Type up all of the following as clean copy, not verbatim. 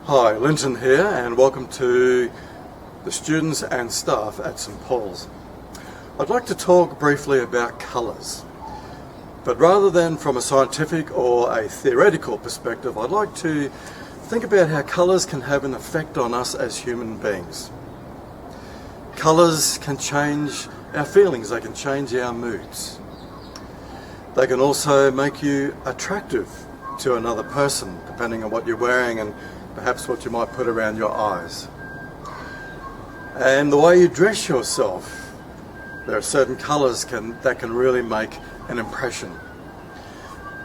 Hi, Lynton here, and welcome to the students and staff at St Paul's. I'd like to talk briefly about colours, but rather than from a scientific or a theoretical perspective, I'd like to think about how colours can have an effect on us as human beings. Colours can change our feelings, they can change our moods. They can also make you attractive to another person, depending on what you're wearing and perhaps what you might put around your eyes. And the way you dress yourself, there are certain colours that can really make an impression.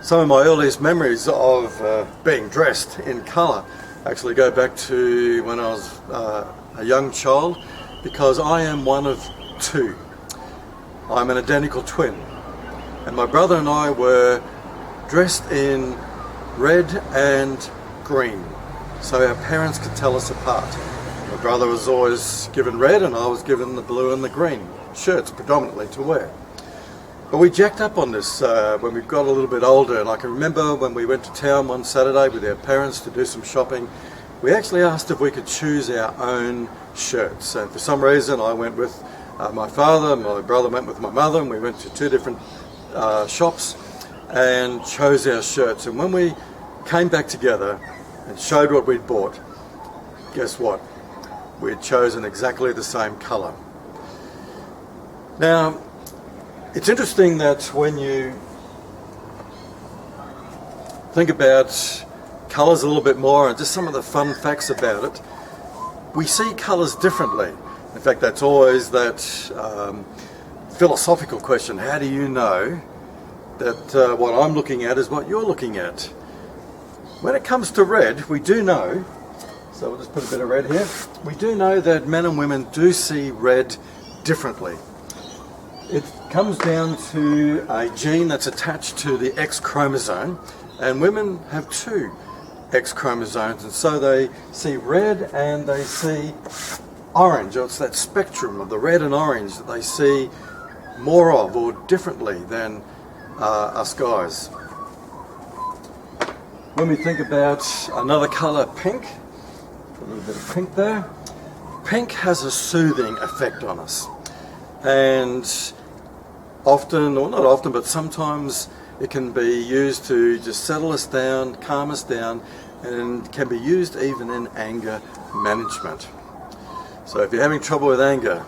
Some of my earliest memories of being dressed in colour actually go back to when I was a young child, because I am one of two. I'm an identical twin, and my brother and I were dressed in red and green, so our parents could tell us apart. My brother was always given red and I was given the blue and the green shirts predominantly to wear. But we jacked up on this when we got a little bit older, and I can remember when we went to town one Saturday with our parents to do some shopping, we actually asked if we could choose our own shirts, and for some reason I went with my father, my brother went with my mother, and we went to two different shops and chose our shirts. And when we came back together and showed what we'd bought, guess what? We'd chosen exactly the same colour. Now, it's interesting that when you think about colours a little bit more and just some of the fun facts about it, we see colours differently. In fact, that's always that philosophical question: how do you know that what I'm looking at is what you're looking at? When it comes to red, we do know, so we'll just put a bit of red here, we do know that men and women do see red differently. It comes down to a gene that's attached to the X chromosome, and women have two X chromosomes, and so they see red and they see orange. It's that spectrum of the red and orange that they see more of or differently than us guys. When we think about another colour, pink, a little bit of pink there, pink has a soothing effect on us, and often, or not often, but sometimes it can be used to just settle us down, calm us down, and can be used even in anger management. So if you're having trouble with anger,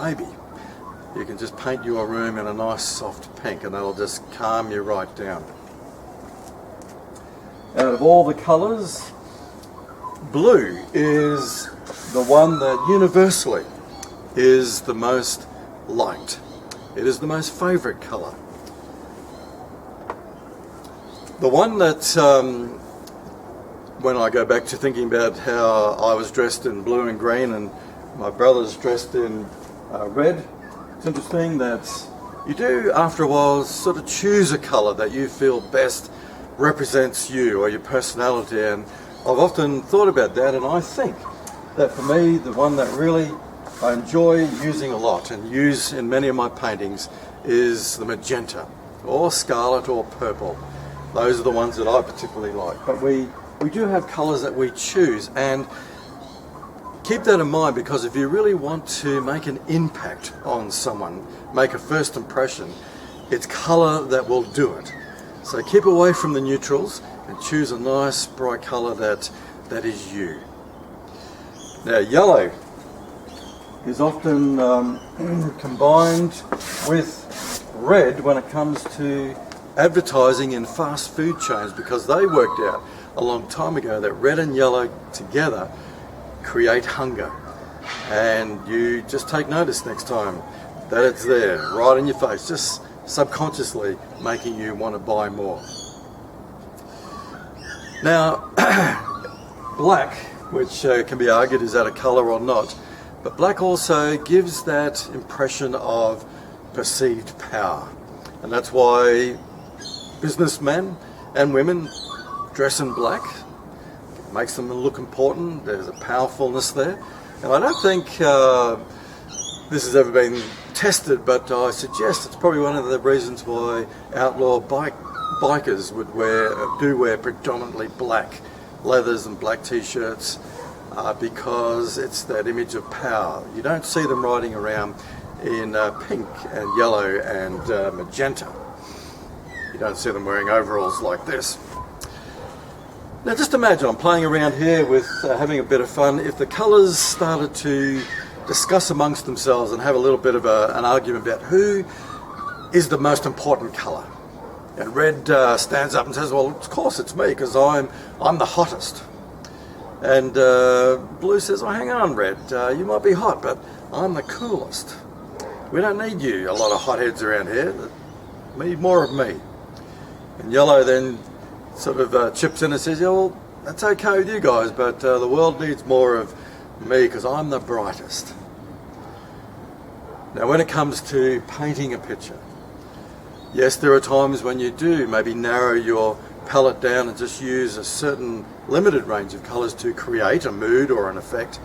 maybe you can just paint your room in a nice soft pink and that'll just calm you right down. Out of all the colours, blue is the one that universally is the most liked. It is the most favourite colour. The one that, when I go back to thinking about how I was dressed in blue and green and my brother's dressed in red, it's interesting that you do after a while sort of choose a colour that you feel best represents you or your personality, and I've often thought about that, and I think that for me the one that really I enjoy using a lot and use in many of my paintings is the magenta or scarlet or purple. Those are the ones that I particularly like. But we do have colours that we choose, and keep that in mind, because if you really want to make an impact on someone, make a first impression, it's colour that will do it. So keep away from the neutrals and choose a nice bright colour that is you. Now, yellow is often combined with red when it comes to advertising in fast food chains, because they worked out a long time ago that red and yellow together create hunger. And you just take notice next time that it's there, right in your face, just subconsciously making you want to buy more. Now, black, which can be argued is that a colour or not, but black also gives that impression of perceived power. And that's why businessmen and women dress in black. It makes them look important. There's a powerfulness there. And I don't think this has ever been tested, but I suggest it's probably one of the reasons why outlaw bikers do wear predominantly black leathers and black t-shirts because it's that image of power. You don't see them riding around in pink and yellow and magenta. You don't see them wearing overalls like this. Now just imagine I'm playing around here with having a bit of fun. If the colours started to discuss amongst themselves and have a little bit of an argument about who is the most important colour. And red stands up and says, well, of course it's me because I'm the hottest. And blue says, oh, hang on, red, you might be hot, but I'm the coolest. We don't need you, a lot of hotheads around here. We need more of me. And yellow then sort of chips in and says, yeah, well, that's okay with you guys, but the world needs more of me because I'm the brightest. Now when it comes to painting a picture, yes, there are times when you do maybe narrow your palette down and just use a certain limited range of colours to create a mood or an effect.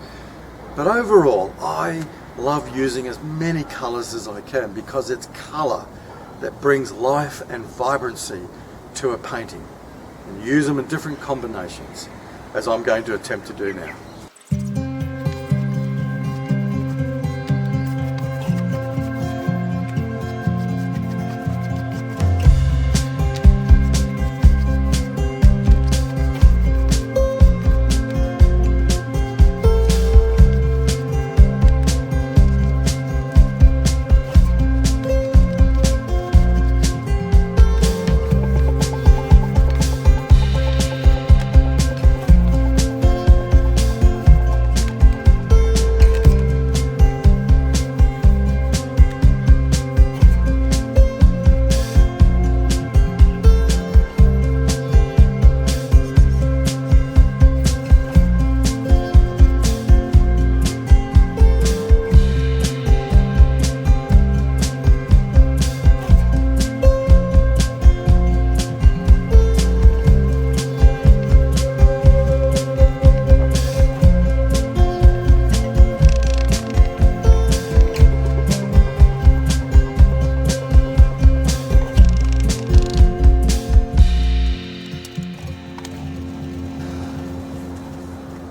But overall, I love using as many colours as I can because it's colour that brings life and vibrancy to a painting. And use them in different combinations, as I'm going to attempt to do now.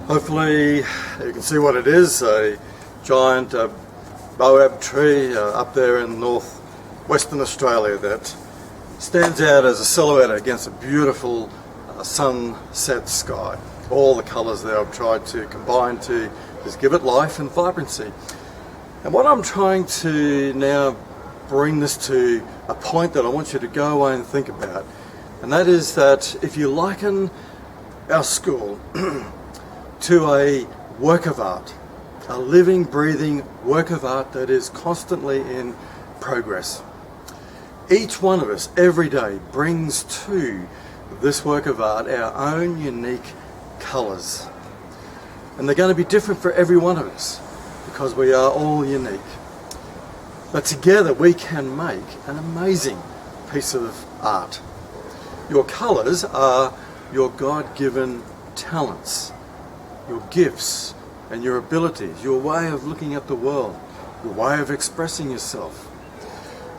Hopefully you can see what it is, a giant baobab tree up there in northwestern Australia that stands out as a silhouette against a beautiful sunset sky. All the colours there I've tried to combine to just give it life and vibrancy. And what I'm trying to now bring this to a point that I want you to go away and think about, and that is that if you liken our school to a work of art, a living, breathing work of art that is constantly in progress. Each one of us every day brings to this work of art our own unique colours. And they're going to be different for every one of us because we are all unique. But together we can make an amazing piece of art. Your colours are your God-given talents, your gifts and your abilities, your way of looking at the world, your way of expressing yourself.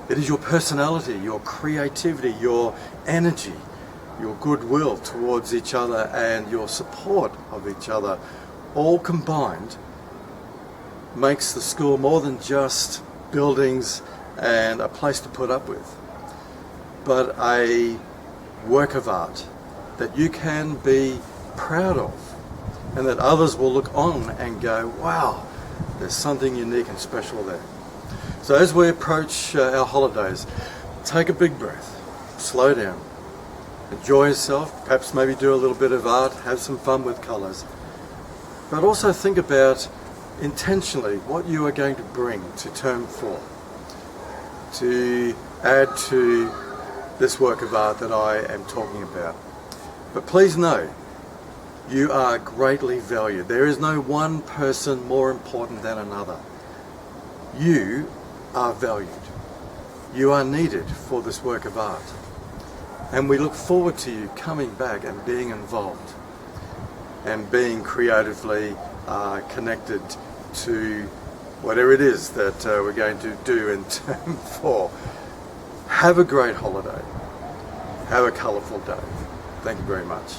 It is your personality, your creativity, your energy, your goodwill towards each other and your support of each other, all combined makes the school more than just buildings and a place to put up with, but a work of art that you can be proud of, and that others will look on and go, wow, there's something unique and special there. So as we approach our holidays, take a big breath, slow down, enjoy yourself, perhaps maybe do a little bit of art, have some fun with colours, but also think about intentionally what you are going to bring to term 4 to add to this work of art that I am talking about. But please know, you are greatly valued. There is no one person more important than another. You are valued. You are needed for this work of art. And we look forward to you coming back and being involved and being creatively connected to whatever it is that we're going to do in term 4. Have a great holiday. Have a colourful day. Thank you very much.